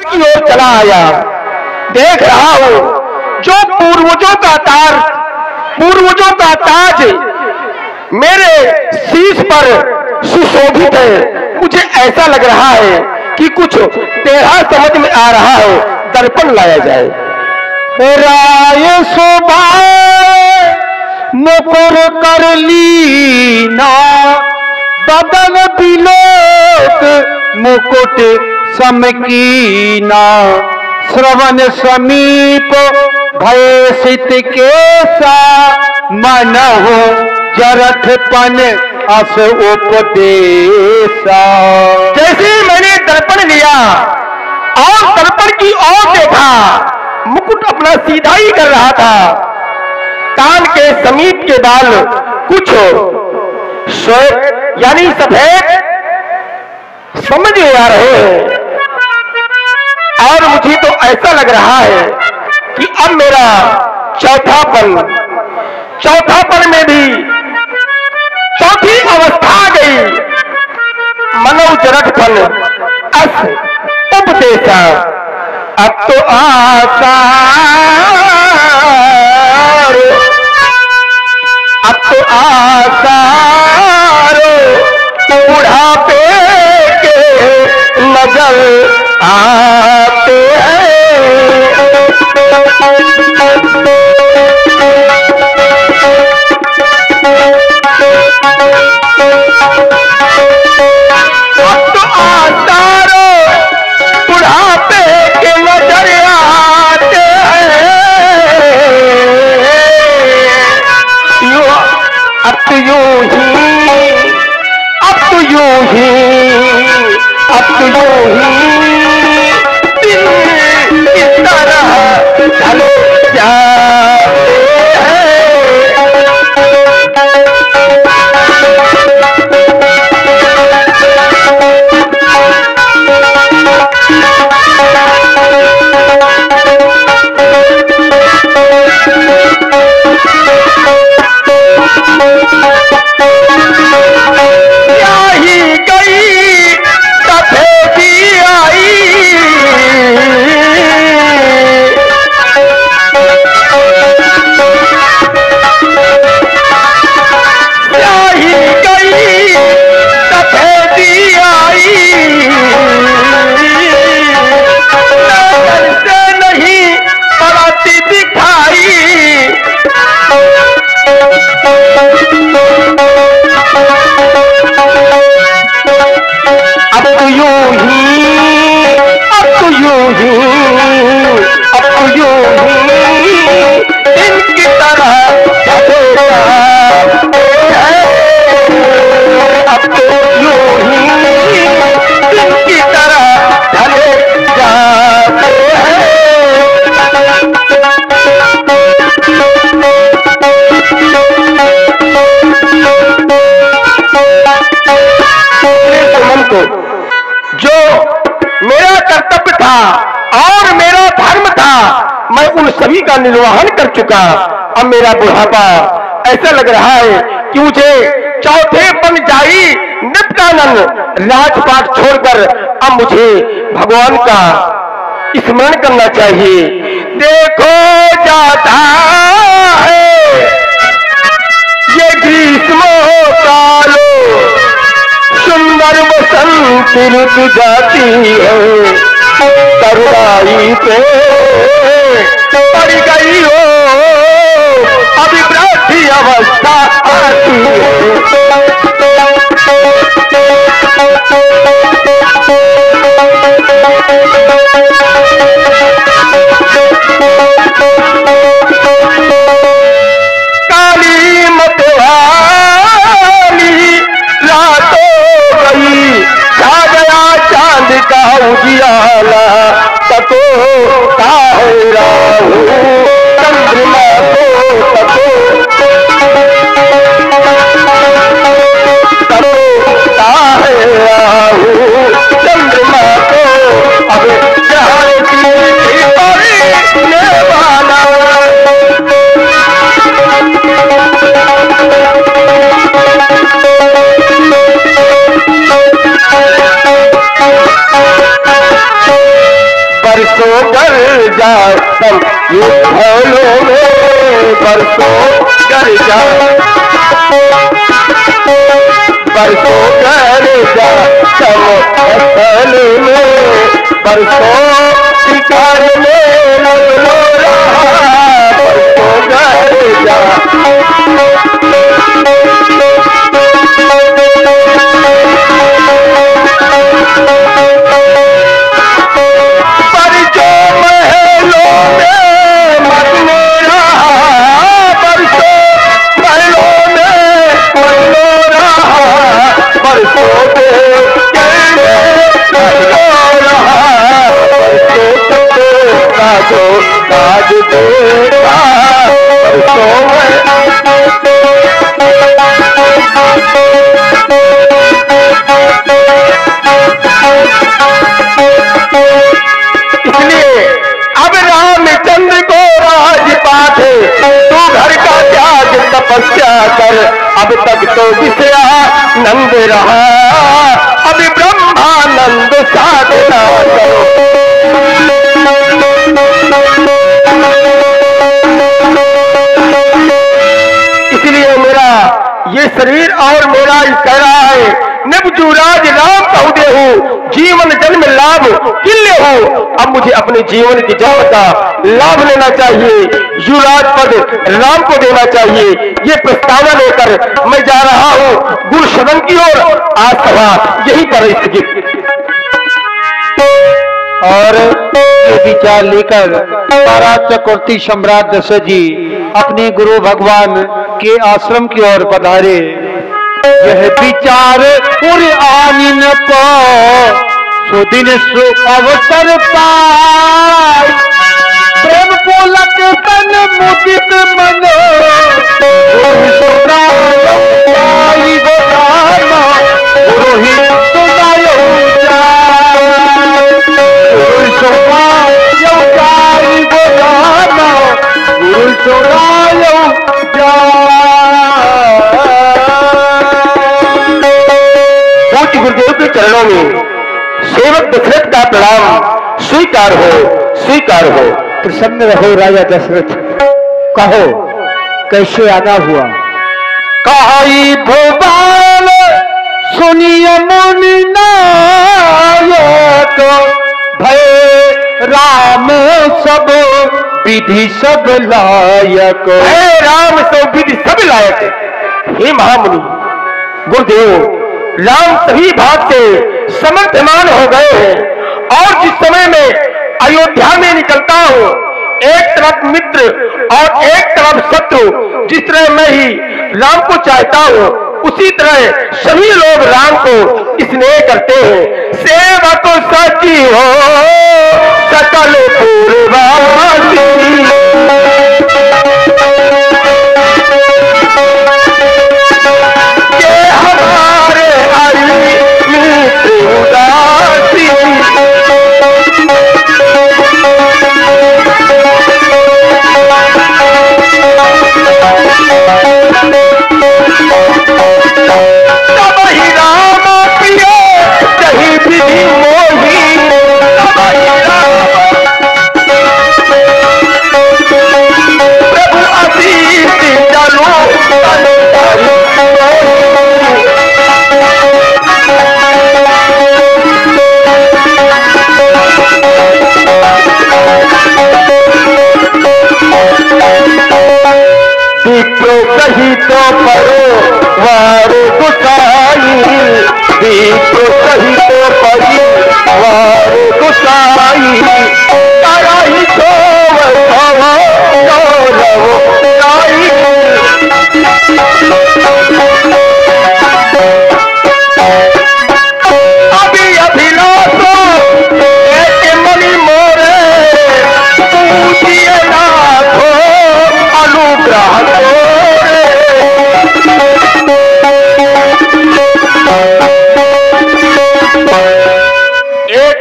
की ओर चला आया। देख रहा हूं जो पूर्वजों का ताज मेरे शीश पर सुशोभित है। मुझे ऐसा लग रहा है कि कुछ टेढ़ा समझ में आ रहा है, दर्पण लाया जाए। राय शोभा मुकुर कर लीना, बदन बिलोक मुकुट समकीना, श्रवण समीप भय सित केसा, मन हो जरठपन अस उपदेशा। जैसे मैंने दर्पण लिया और दर्पण की ओर देखा, मुकुट अपना सीधा ही कर रहा था। कान के समीप के बाल कुछ श्वेत यानी सफेद समझ में आ रहे हैं और मुझे तो ऐसा लग रहा है कि अब मेरा चौथापन में भी चौथी अवस्था आ गई। मनोजरठपन अस उपदेशा। अब तो आसार बुढ़ापे के नजर आते हैं। अब तो आसार बुढ़ापे के नजर आते हैं। अब तो यूं ही दिन इस तरह चले जाते जो मेरा कर्तव्य था और मेरा धर्म था, मैं उन सभी का निर्वहन कर चुका। अब मेरा बुढ़ापा ऐसा लग रहा है कि मुझे चौथे पंजाई नित्यानंद राजपाट छोड़कर अब मुझे भगवान का स्मरण करना चाहिए। देखो जाता है ये ग्रीष्म कालो, सुंदर बसंत ऋतु जाती है, तरुणाई पे पड़ गई हो अभी वृद्धि अवस्था आती है। काली मतवाली रातों गई, छा गया चांद का उजियाला, तको है राहु चंद्रमा को तको है राहु चंद्रमा को अब बरसों कर जा तुम ये फलों में, बरसों कर जा, बरसों कर जा तुम फल में, बरसों शिकार में लग लो रहा, बरसों कर जा। आज देखा इसलिए अब रामचंद्र को राजपाट है, तू घर का त्याग तपस्या कर, अब तक तो विषया नंद रहा, अब ब्रह्मानंद साधना करो। इसलिए मेरा ये शरीर और मेरा कह रहा है, नबजुराज राम पहुदे हो, जीवन जन्म लाभ किल्ले हो, अब मुझे अपने जीवन की जन्म का लाभ लेना चाहिए, युवराज पद राम को देना चाहिए। ये प्रस्तावना लेकर मैं जा रहा हूँ गुरु सदन की ओर। आज सभा यही पर स्थगित। और ये विचार लेकर महाराज चक्रवर्ती सम्राट दशरथ जी अपने गुरु भगवान के आश्रम की ओर पधारे। यह विचार उर आनिन को सुदिन सु अवसर पाय, प्रेम पुलक तन मुदित मन, गुरुदेव के चरणों में सेवक दशरथ का प्रणाम स्वीकार हो, स्वीकार हो। प्रसन्न रहो राजा दशरथ, कहो कैसे आना हुआ। कहाई भोपाल सुनिय मुनि नायक, भय राम सब विधि सब लायक, हे राम सब विधि सब लायक। हे महामुनि गुरुदेव, राम सभी भाग से समर्थमान हो गए हैं, और जिस समय में अयोध्या में निकलता हूँ, एक तरफ मित्र और एक तरफ शत्रु, जिस तरह मैं ही राम को चाहता हूँ, उसी तरह सभी लोग राम को स्नेह करते हैं। सेवक सची हो सकल पूर्वासी, ये हमारे आई मित्र उदासी, तब ही राम प्रिय जही विधि मोही, तब ही राम प्रभु असीस चलो विप्रो कही तो परो वार गुसाई, विप्रो कही तो परी वार गुसाई, कराई तो गौरव गाई। अभी अभिलाषो एक मणि मोरे, पूजिए नाथो अनुग्रह तोरे। एक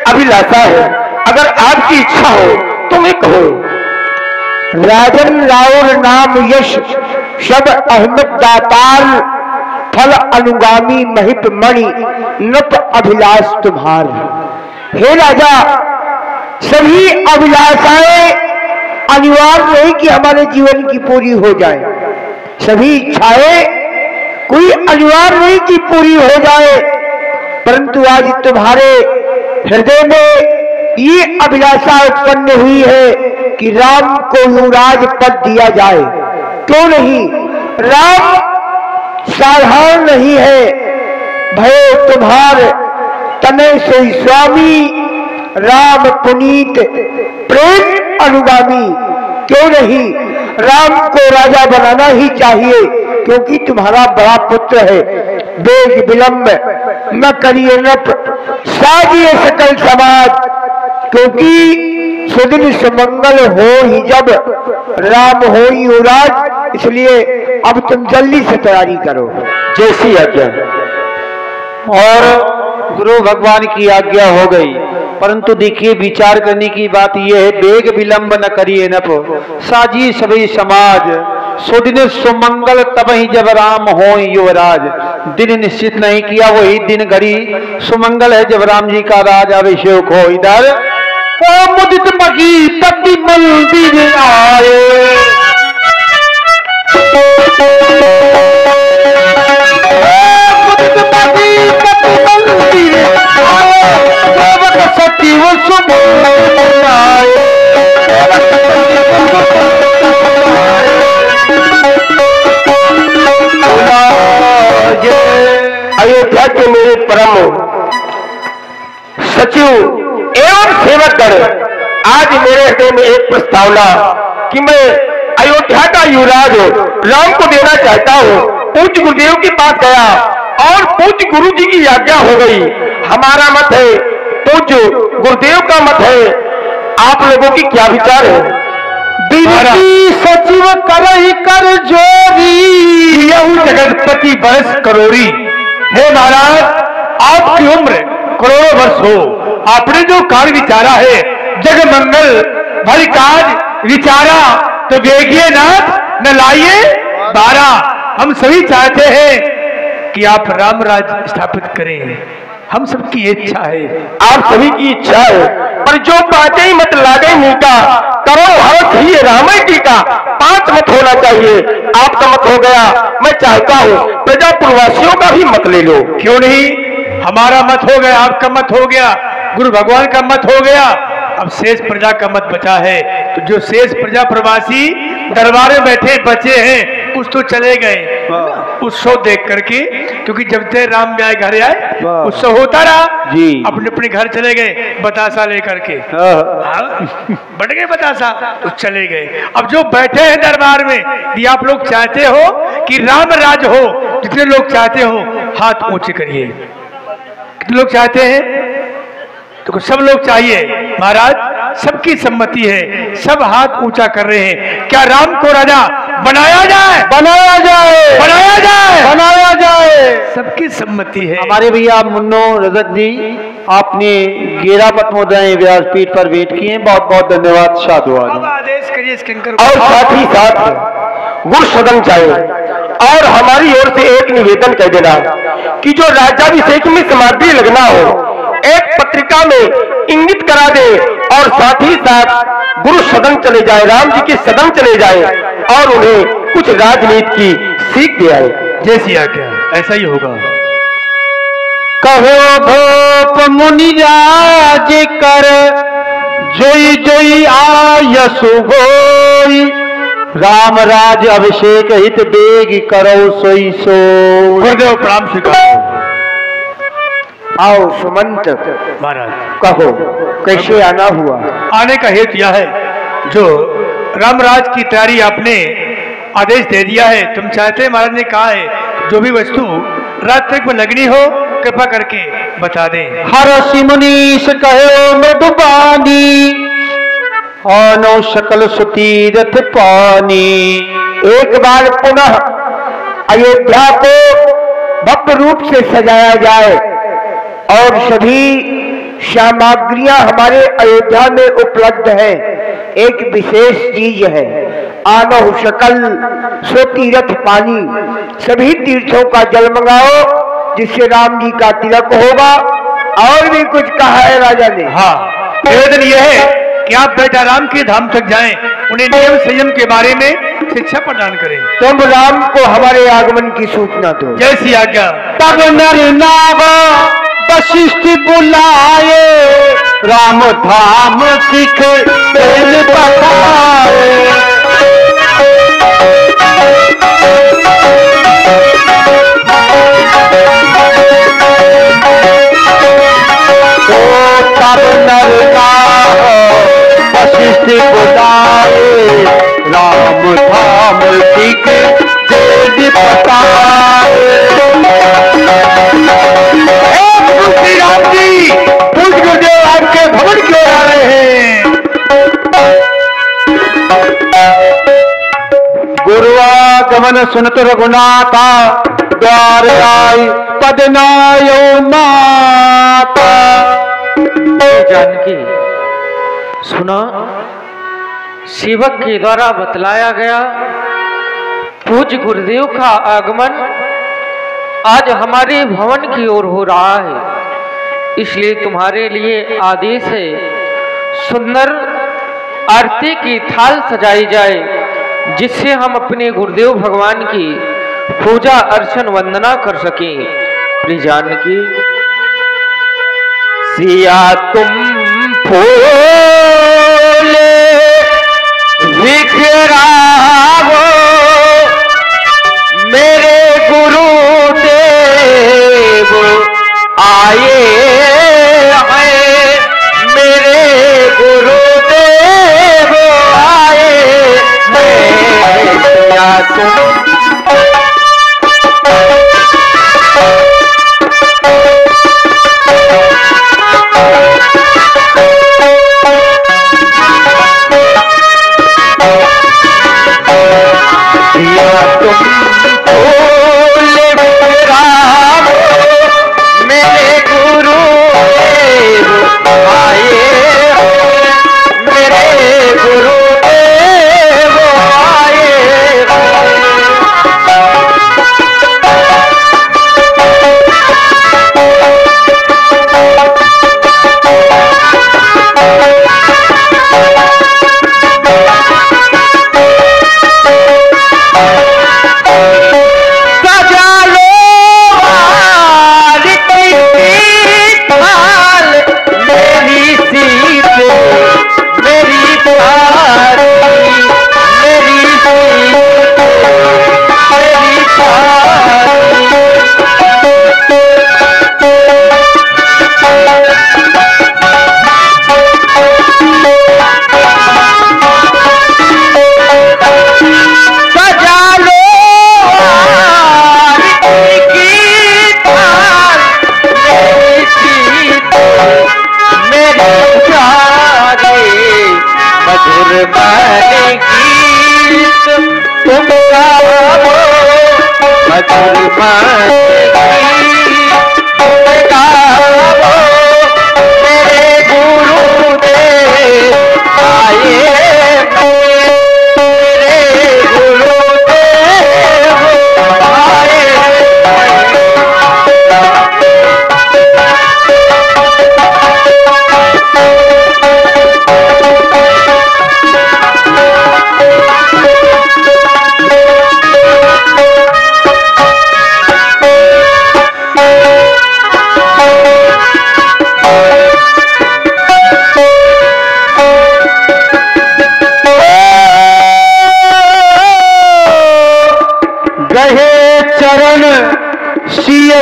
अभिलाषा है, अगर आपकी इच्छा हो तो मैं कहो। राजन राउर नाम यश शब अहमद दातार, फल अनुगामी महिप मणि नप अभिलाष तुम्हार। हे राजा, सभी अभिलाषाएं अनिवार्य नहीं कि हमारे जीवन की पूरी हो जाए, सभी इच्छाएं कोई अनिवार्य नहीं कि पूरी हो जाए, परंतु आज तुम्हारे हृदय में ये अभिलाषा उत्पन्न हुई है कि राम को युवराज पद दिया जाए। क्यों नहीं? राम साधारण नहीं है, भयो तुम्हार तनय सोई स्वामी, राम पुनीत प्रेम अनुगामी। क्यों नहीं? राम को राजा बनाना ही चाहिए, क्योंकि तुम्हारा बड़ा पुत्र है। बेग विलंब न करिए नट, साजिए सकल समाज, क्योंकि सुदिन सुमंगल हो ही जब, राम हो ही युवराज। इसलिए अब तुम जल्दी से तैयारी करो। जैसी आज्ञा। और गुरु भगवान की आज्ञा हो गई, परंतु देखिए विचार करने की बात यह है, बेग विलंब न करिए नप, साजी सभी समाज, सुदिन सुमंगल तब ही जब राम हो युवराज। दिन निश्चित नहीं किया, वही दिन घड़ी सुमंगल है जब राम जी का राज अभिषेक हो। इधर मुदित मही पति मंदिर आए, सती वो अयोध्या के मेरे परम सचिव एवं सेवकगण, आज मेरे हृदय में एक प्रस्तावना कि मैं अयोध्या का युवराज राम को देना चाहता हूँ। पूज्य गुरुदेव के पास गया और पूज्य गुरु जी की आज्ञा हो गई। हमारा मत है, पूज्य गुरुदेव का मत है, आप लोगों की क्या विचार है? सचिव कर जोरी, जगतपति बरस करोड़ी। हे महाराज, आपकी उम्र करोड़ों वर्ष हो, आपने जो कार्य विचारा है जग मंगल भली काज विचारा, तो वेगिए नाथ न लाइए बारा। हम सभी चाहते हैं कि आप राम राज स्थापित करें, हम सबकी इच्छा है, आप सभी की इच्छा है, पर जो बातें ही मत लागे मीका, करो हर्ष ही रामायण जी का। 5 मत होना चाहिए, आपका मत हो गया, मैं चाहता हूँ प्रजापुरवासियों का भी मत ले लो। क्यों नहीं? हमारा मत हो गया, आपका मत हो गया, गुरु भगवान का मत हो गया, अब शेष प्रजा का मत बचा है। तो जो शेष प्रजा प्रवासी दरबार में बैठे बचे हैं, कुछ तो चले गए उत्सव देख करके, क्योंकि जब तक राम ब्याह घर आए उत्सव होता रहा जी, अपने अपने घर चले गए बतासा लेकर के, बढ़ गए बतासा तो चले गए। अब जो बैठे हैं दरबार में, यदि आप लोग चाहते हो कि राम राज हो, जितने लोग चाहते हो हाथ ऊंचे करिए। कितने लोग चाहते हैं? तो सब लोग चाहिए महाराज, सबकी सम्मति है, सब हाथ ऊंचा कर रहे हैं। क्या राम को राजा बनाया जाए? बनाया जाए, बनाया जाए, बनाया जाए, सबकी सम्मति है। हमारे भैया मुन्नो रजत जी, आपने गेरा पद्मोदय व्यासपीठ पर वेट किए, बहुत बहुत धन्यवाद, साधुवाद। अब आदेश करिए इस किंकर। और साथ ही साथ गुरु सदन चाहिए। और हमारी ओर से एक निवेदन कह देना कि जो राज्याभिषेक में सामग्री लगना हो, एक पत्रिका में इंगित करा दे, और साथ ही साथ गुरु सदन चले जाए, राम जी के सदन चले जाए और उन्हें कुछ राजनीति की सीख दे आए। जैसी आज्ञा, ऐसा ही होगा। कहो भोप मुनि राज कर, जोई जोई आयसु होई, राम राज अभिषेक हित बेग करो सोई सो। गुरुदेव प्रणाम स्वीकार। आओ सुमंत महाराज, कहो कैसे आना हुआ? आने का हेतु यह है, जो रामराज की तैयारी आपने आदेश दे दिया है। तुम चाहते हैं, महाराज ने कहा है जो भी वस्तु रात तक में लगनी हो कृपा करके बता दें। हर सिमुनीश कहो मधुबानी, आनो सकल सुतीरथ पानी। एक बार पुनः अयोध्या को भव्य रूप से सजाया जाए और सभी सामग्रियां हमारे अयोध्या में उपलब्ध है। एक विशेष चीज है, आनो सकल सो तीर्थ पानी, सभी तीर्थों का जल मंगाओ जिससे राम जी का तिलक होगा। और भी कुछ कहा है राजा ने? हाँ, निवेदन यह है कि आप बेटा राम के धाम तक जाएं, उन्हें नियम संयम के बारे में शिक्षा प्रदान करें। तुम राम को हमारे आगमन की सूचना दो। जैसी आज्ञा। तब नर नाग वशिष्ठ बुलाए, राम धाम सिख तेल बताए। तो तब नर नाग वशिष्ठ बुलाए, राम धाम सिख तेल बताए। राम जी, पूज गुरुदेव आपके भवन क्यों आ रहे हैं? गुरुआगमन सुनत रघुनाथा, द्वार आई पद नायो माता। जानकी सुना, सेवक के द्वारा बतलाया गया पूज्य गुरुदेव का आगमन आज हमारे भवन की ओर हो रहा है, इसलिए तुम्हारे लिए आदेश है सुंदर आरती की थाल सजाई जाए, जिससे हम अपने गुरुदेव भगवान की पूजा अर्चन वंदना कर सकें। प्रिय जानकी, सिया तुम फूल बिखरावो, मेरे गुरुदेव आए हैं, मेरे गुरुदेव आए हैं। सिया तुम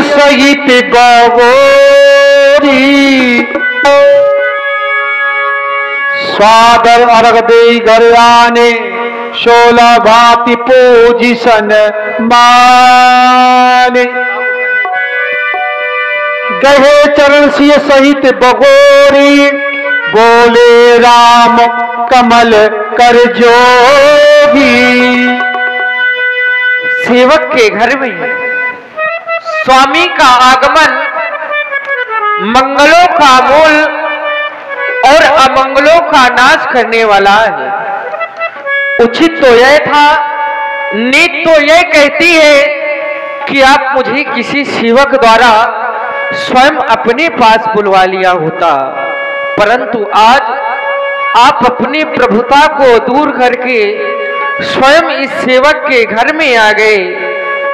सहित गवोरी, स्वादर अर्घ दे घर आने, 16 भांति पोजिशन माने। गहे चरण सिय सहित बगोरी, बोले राम कमल कर जोगी। सेवक के घर में स्वामी का आगमन मंगलों का मूल और अमंगलों का नाश करने वाला है। उचित तो यह था, नीति तो यह कहती है कि आप मुझे किसी सेवक द्वारा स्वयं अपने पास बुलवा लिया होता, परंतु आज आप अपनी प्रभुता को दूर करके स्वयं इस सेवक के घर में आ गए।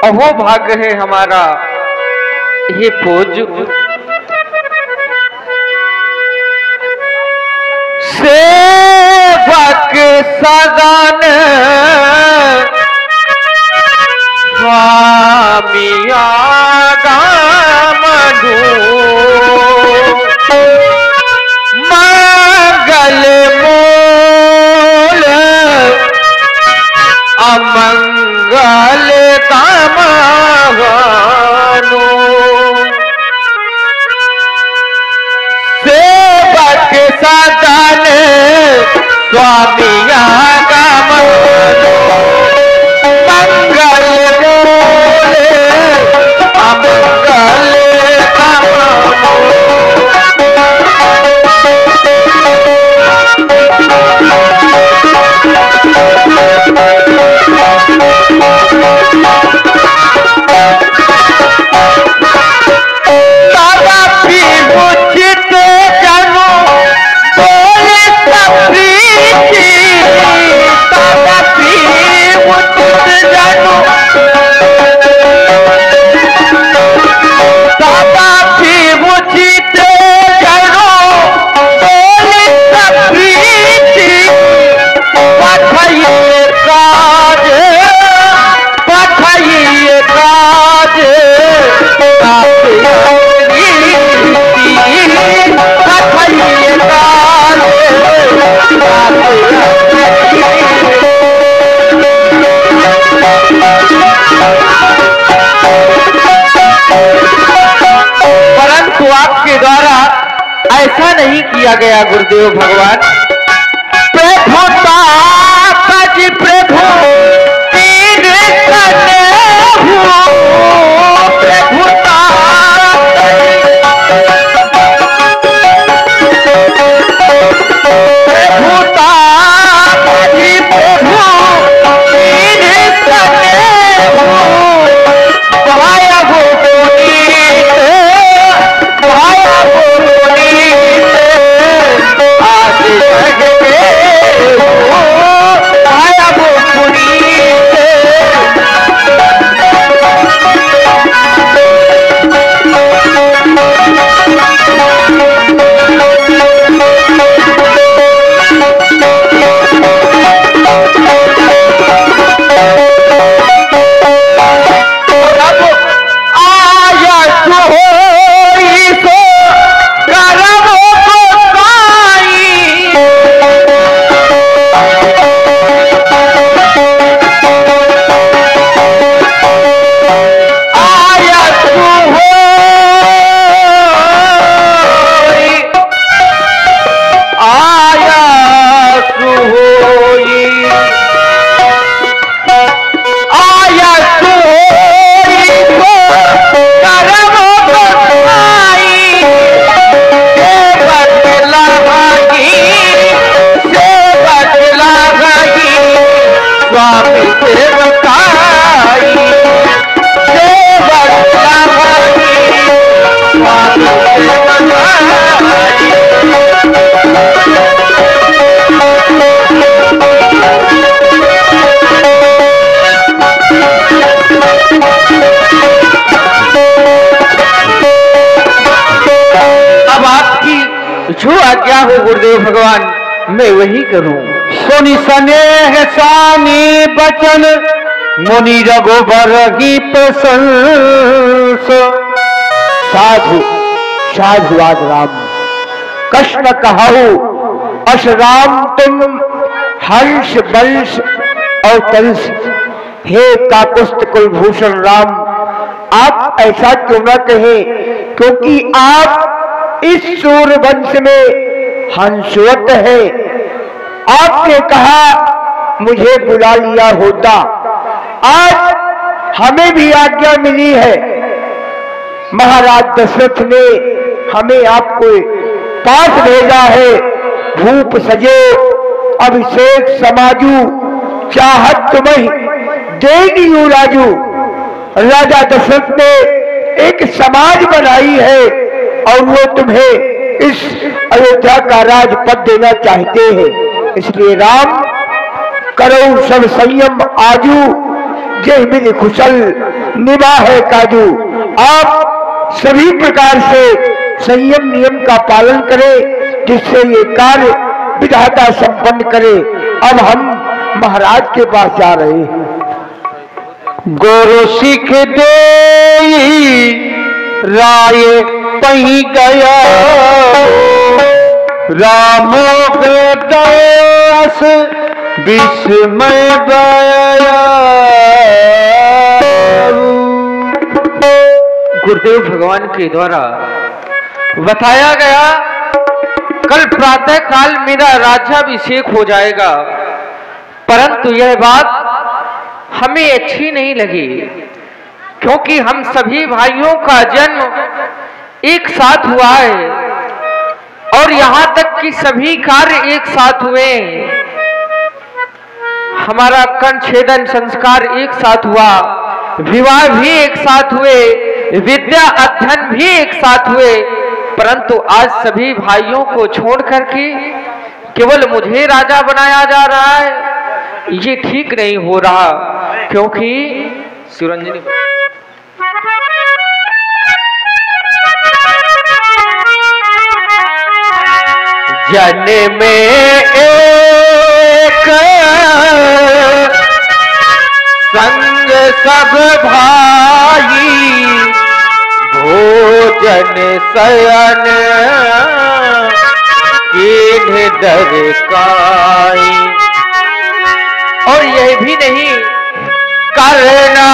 अहो भाग्य है हमारा। ये पूज्य सेवक सदन स्वामी आगमनु मंगल मूल अमंगल कामनु सेवक सदन स्वामी आगमनु मंगल मूल अमंगल कामनु ऐसा नहीं किया गया गुरुदेव भगवान। प्रभुता पद प्रभु तीर कने हो प्रभुता प्रभुता पद प्रभु तीर कने हो भाया हो भाया हो जो आज्ञा हो गुरुदेव भगवान मैं वही करूं। सुनि स्नेह सानी बचन मुनि रघुबर की प्रशंस साधु साधुवाद राम कृष्ण कहु अस राम तुम हंस वंश और तंस। हे काकुस्थ कुलभूषण राम आप ऐसा क्यों न कहें क्योंकि आप इस सूर्यवंश में हंसवत है। आपने कहा मुझे बुला लिया होता। आज हमें भी आज्ञा मिली है। महाराज दशरथ ने हमें आपको पास भेजा है। भूप सजे अभिषेक समाजू चाहत तुम्हें देगी राजू। राजा दशरथ ने एक समाज बनाई है और वो तुम्हें इस अयोध्या का राजपद देना चाहते हैं। इसलिए राम करो सब संयम आजू, जय विधि कुशल निभाए काजू। आप सभी प्रकार से संयम नियम का पालन करें, जिससे ये कार्य विधाता संपन्न करे। अब हम महाराज के पास जा रहे हैं। गुरु सिख दे राय पही गया, राम दास विस्मय बया। गुरुदेव भगवान के द्वारा बताया गया कल प्रातः काल मेरा राज्याभिषेक हो जाएगा, परंतु यह बात हमें अच्छी नहीं लगी, क्योंकि हम सभी भाइयों का जन्म एक साथ हुआ है और यहाँ तक कि सभी कार्य एक साथ हुए। हमारा कंठछेदन संस्कार एक साथ हुआ, विवाह भी एक साथ हुए, विद्या अध्ययन भी एक साथ हुए, परंतु आज सभी भाइयों को छोड़ करके केवल मुझे राजा बनाया जा रहा है। ये ठीक नहीं हो रहा, क्योंकि शिवरंजनी जन में एक संग सब भाई, भोजन शयन कीन्ह दरकाई। और यह भी नहीं करना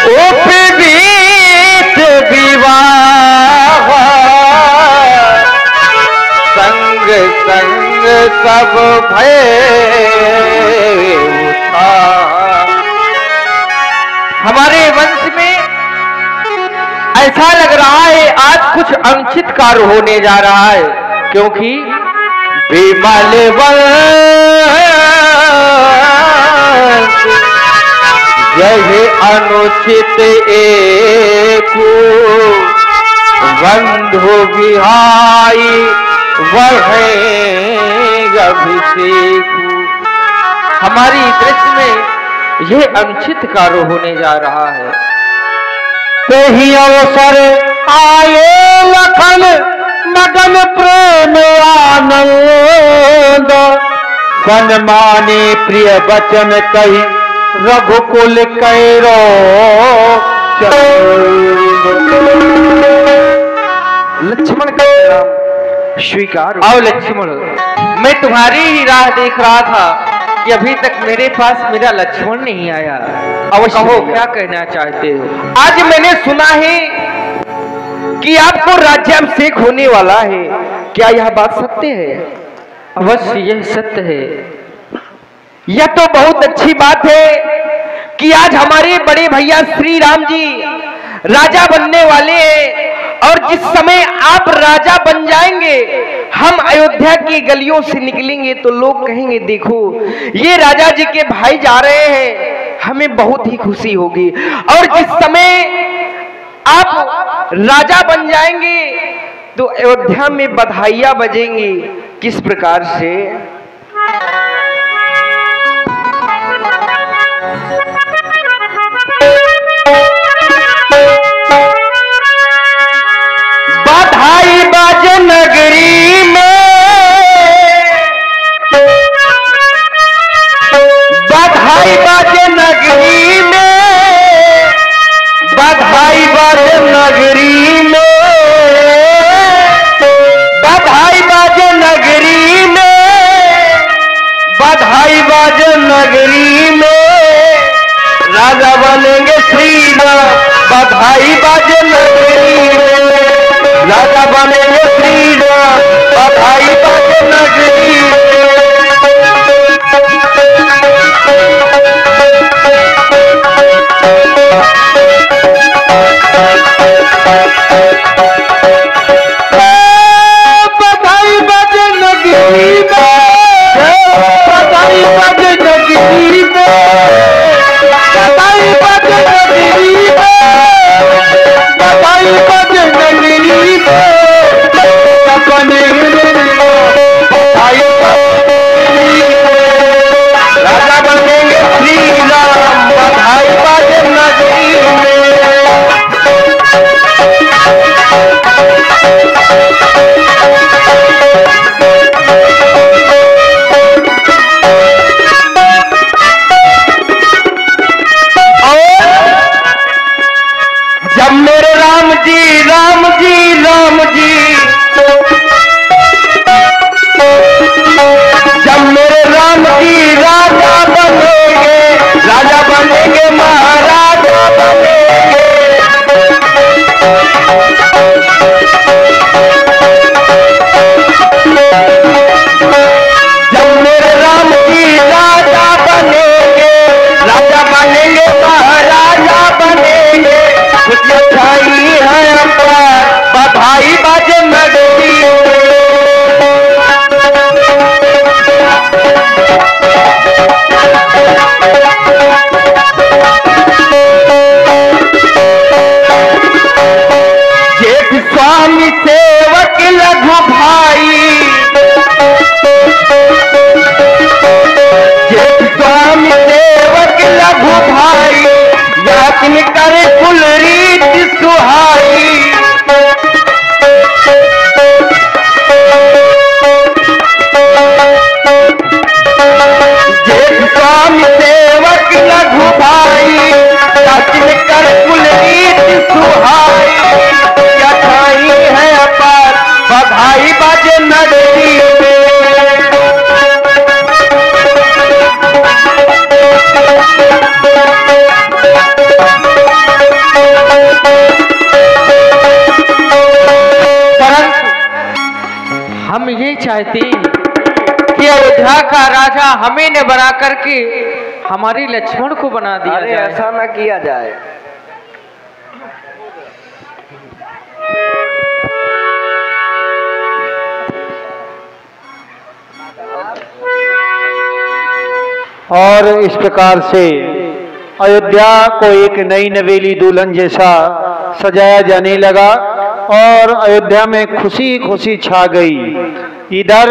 उपवीत विवाह, संग संग सब भय उठा। हमारे वंश में ऐसा लग रहा है आज कुछ अनुचित कार्य होने जा रहा है, क्योंकि विमल वंश यह अनुचित एको, बंधु विहाई वह अभिषेक। हमारी दृष्टि में यह अनुचित कार्य होने जा रहा है। ही अवसर आए लखन मगन प्रेम आनंद, सन्माने प्रिय वचन कही रघुकुल कैरो। लक्ष्मण का नाम स्वीकार। आओ लक्ष्मण, मैं तुम्हारी ही राह देख रहा था कि अभी तक मेरे पास मेरा लक्ष्मण नहीं आया। अब कहो क्या कहना चाहते हो? आज मैंने सुना है कि आपको राज्याभिषेक होने वाला है, क्या यह बात सत्य है? अवश्य यह सत्य है। यह तो बहुत अच्छी बात है कि आज हमारे बड़े भैया श्री राम जी राजा बनने वाले हैं, और जिस समय आप राजा बन जाएंगे, हम अयोध्या की गलियों से निकलेंगे तो लोग कहेंगे देखो ये राजा जी के भाई जा रहे हैं, हमें बहुत ही खुशी होगी। और जिस समय आप राजा बन जाएंगे तो अयोध्या में बधाइयां बजेंगी। किस प्रकार से? बधाई बाज नगरी में, बधाई बाज नगरी में, बधाई बाज नगरी में, बधाई बाज नगरी में, बधाई बाज नगरी में, राजा बनेंगे श्री राम। बधाई बाज नगरी में, राजा बनेंगे श्री राम। बधाई बाज नगरी में। बधाई बाज नगरी में, बधाई बाज नगरी में, बधाई बाज नगरी में, जब मेरे राम जी राम जी राम जी, जब मेरे राम जी राजा बनेंगे महाराजा बनेंगे। जब मेरे राम जी राजा बनेंगे महाराजा बनेंगे। कुछ अच्छाई है बधाई बाजे नगरी। जेठ स्वामी सेवक लघु भाई, जेठ स्वामी सेवक लघु भाई, याचन करे कुल रीत सुहाई। जेठ स्वामी सेवक लघु भाई, याचन करे कुल रीत सुहाई। यथाई है अपार बधाई बाजे नगरी में। हम ये चाहते हैं कि अयोध्या का राजा हमें न बना करके हमारे लक्ष्मण को बना दिया जाए। ऐसा ना किया जाए। और इस प्रकार से अयोध्या को एक नई नवेली दुल्हन जैसा सजाया जाने लगा और अयोध्या में खुशी खुशी छा गई। इधर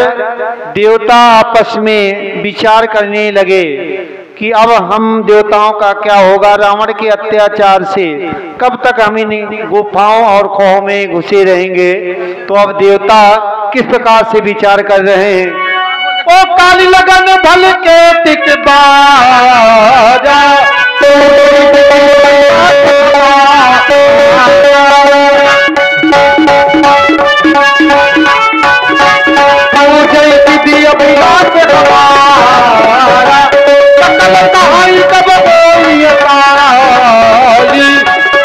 देवता आपस में विचार करने लगे कि अब हम देवताओं का क्या होगा रावण के अत्याचार से, कब तक हम इन गुफाओं और खोहों में घुसे रहेंगे। तो अब देवता किस प्रकार से विचार कर रहे हैं। ओ काली लगन भल के टिक बाजा, अभिलाष हमारा सकल कहानी कब बोली,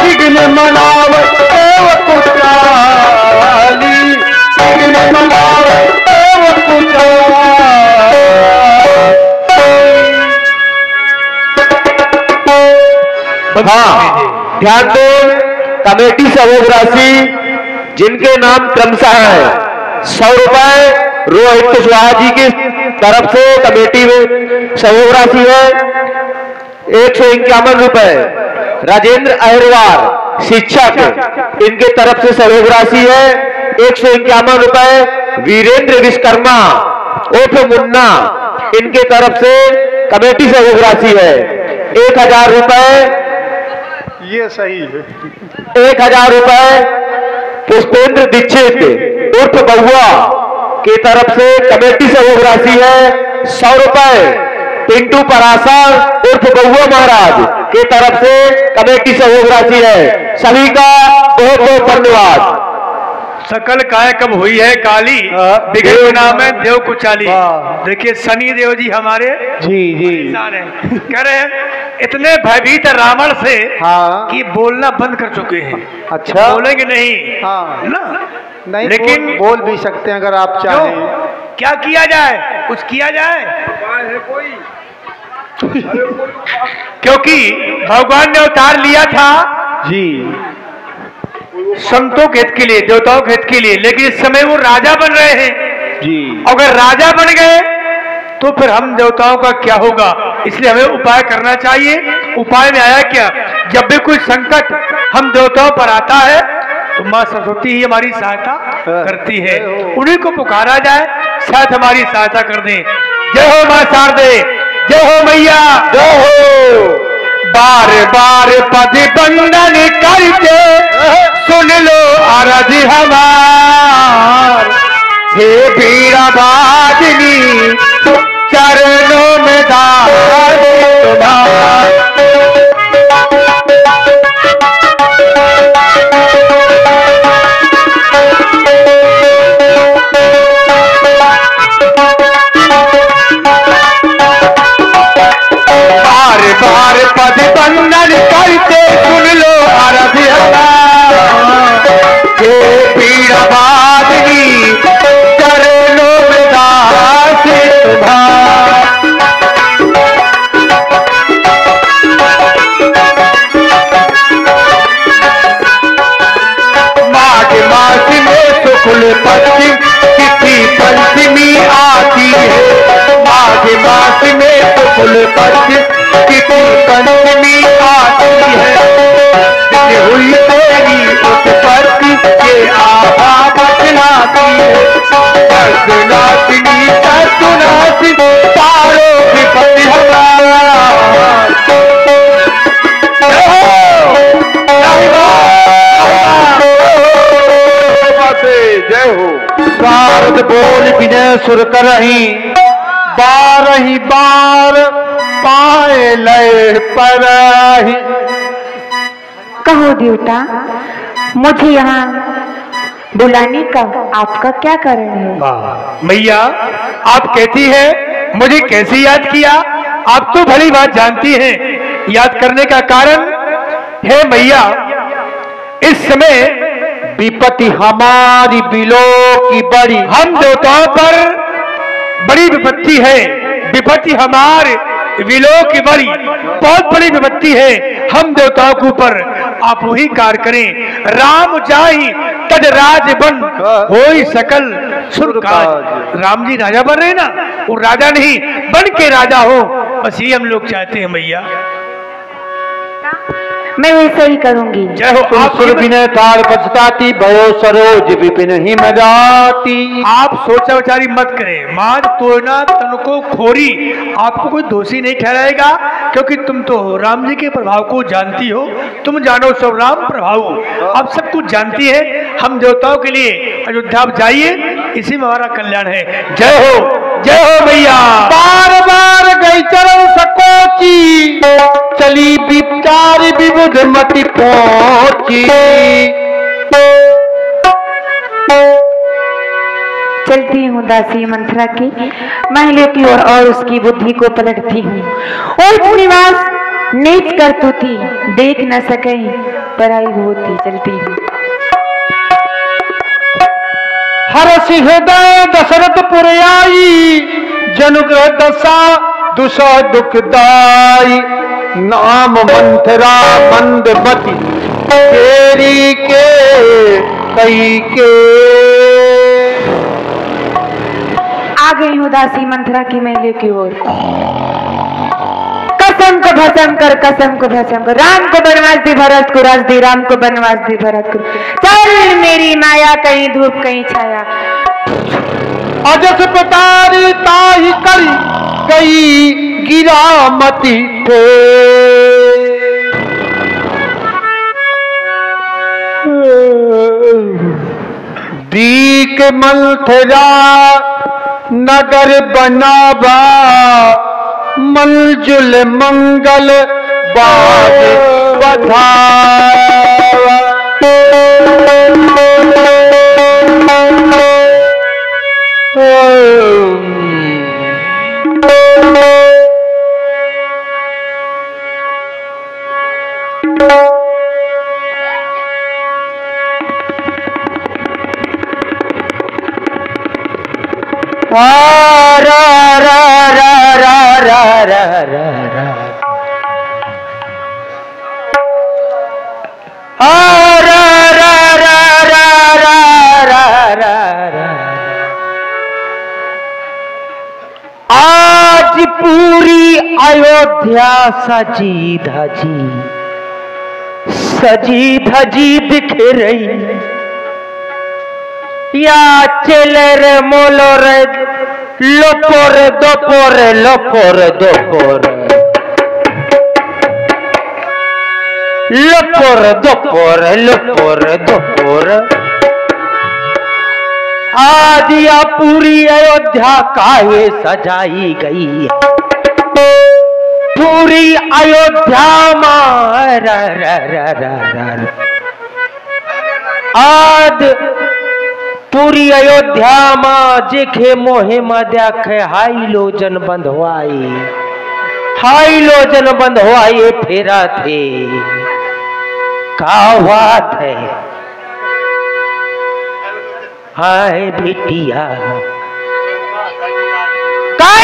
विघ्न मनाव एव कुचाली, विघ्न मनाव एव कुचाली। हाँ, ध्यान दो। कमेटी सहयोग राशि जिनके नाम क्रमशः है 100 रुपए रोहित कुशवाहा जी की तरफ से कमेटी में सहयोग राशि है। 151 रुपए राजेंद्र अहिरवार शिक्षक इनके तरफ से सहयोग राशि है। 151 रुपए वीरेंद्र विश्वकर्मा उर्फ मुन्ना इनके तरफ से कमेटी सहयोग राशि है। 1000 रुपए, ये सही है। 1000 रुपए पुष्पेंद्र दीक्षित उर्फ बउआ की तरफ से कमेटी सहयोग राशि है। 100 रुपए पिंटू परासर उर्फ बउआ महाराज की तरफ से कमेटी सहयोग राशि है। सभी का बहुत बहुत धन्यवाद। सकल काय कब हुई है काली, बिगड़ नाम है देव कुचाली। देखिए शनि देव जी हमारे जी जी इंसान है। कह रहे हैं इतने भयभीत रावण से हाँ कि बोलना बंद कर चुके हैं। अच्छा बोलेंगे नहीं हाँ ना, नहीं लेकिन बोल भी सकते हैं अगर आप चाहें। क्या किया जाए, कुछ किया जाए क्योंकि भगवान ने अवतार लिया था जी संतों के हित के लिए, देवताओं के हित के लिए, लेकिन इस समय वो राजा बन रहे हैं जी। अगर राजा बन गए तो फिर हम देवताओं का क्या होगा। इसलिए हमें उपाय करना चाहिए। उपाय में आया क्या, जब भी कोई संकट हम देवताओं पर आता है तो माँ सरस्वती ही हमारी सहायता करती है। उन्हीं को पुकारा जाए, शायद हमारी सहायता कर दें। जय हो माँ शारदे, जय हो मैया, जय हो। बार बार पद बंदन करके सुन लो आराध्य हमारा। हे बीड़ा बाजनी चरणों में दास तुम्हारा। बार बार पद बंदन करते सुन लो आराध्या। हे पीड़ा बादनी चरणों में दास तुम्हारा। माघ मास में शुक्ल पश्चिम तिथि पंचमी आती है। माघ मास में शुक्ल पश्चिम तिथि पंचमी आती है। दिन हुई तेरी उत्पत्ति के आभा बतलाती है। दर्शनाशिनी दर्शनाशिनी तारों की जय हो। शारद बोल विनय सुर करही बारही बार पाए लय परही। कहो देवता, मुझे यहाँ बुलाने का आपका क्या कारण है? मैया, आप कहती है मुझे कैसे याद किया? आप तो भली बात जानती हैं। याद करने का कारण है मैया, इस समय विपत्ति हमारी बिलो की बड़ी। हम देवताओं पर बड़ी विपत्ति है। विपत्ति हमारे विलोक की बड़ी बहुत बड़ी विपत्ति है हम देवताओं के ऊपर। आप वही कार्य करें। राम जाहि तद राज बन होई सकल सुर काज। राम जी राजा बन रहे ना, वो राजा नहीं बन के राजा हो, बस ये हम लोग चाहते हैं मैया। मैं वैसे ही करूंगी। जय हो। आप सुर विनय ताड़ पछताती भयो सरोज विपिन ही मदाती। आप सोचा विचारी मत करें। माज तोड़ना तन को खोरी आपको कोई दोषी नहीं ठहराएगा, क्योंकि तुम तो राम जी के प्रभाव को जानती हो। तुम जानो सब राम प्रभाव, आप सब कुछ जानती है। हम देवताओं के लिए अयोध्या आप जाइए, इसी में हमारा कल्याण है। जय हो भैया। बार बार गई चरण सकोची चली विचार विबुध मति पहुंची। चलती हूँ दासी मंथरा की महलों की ओर और उसकी बुद्धि को पलटती हूँ। और निवास नीच कर तू थी देख न सके पराई होती। चलती हूँ। हरस हृदय दशरथपुर आई जनुग्रह दशा दुषा दुखदाई। नाम मंथरा मंदमती तेरी के कई के। आ गई हूँ दासी मंथरा की महलों की ओर। कसम को भस्म कर, कसम को भस्म कर। राम को बनवास दी, भरत को राज दी। राम को बनवास दी, भरत को। चल मेरी माया कहीं धूप कहीं छाया। अजस पतारी ताही करी कई गिरामती थे। दीक मंथरा नगर बनावा मंजुल मंगल बाज बधावा। आज पूरी अयोध्या सजी धजी दिख रही। या चेलर मोलर लोपोर दोपोर लोपोर दोपोर लोपोर दोपोर लोपोर दोपोर। आज दिया पूरी अयोध्या काहे सजाई गई है, पूरी अयोध्या आद पूरी अयोध्या मां जेखे मोहे मध्या खे हाई लोजन बंधवाई, हाई लोजन बंधवाई फेरा थे का बात है। हाय बिटिया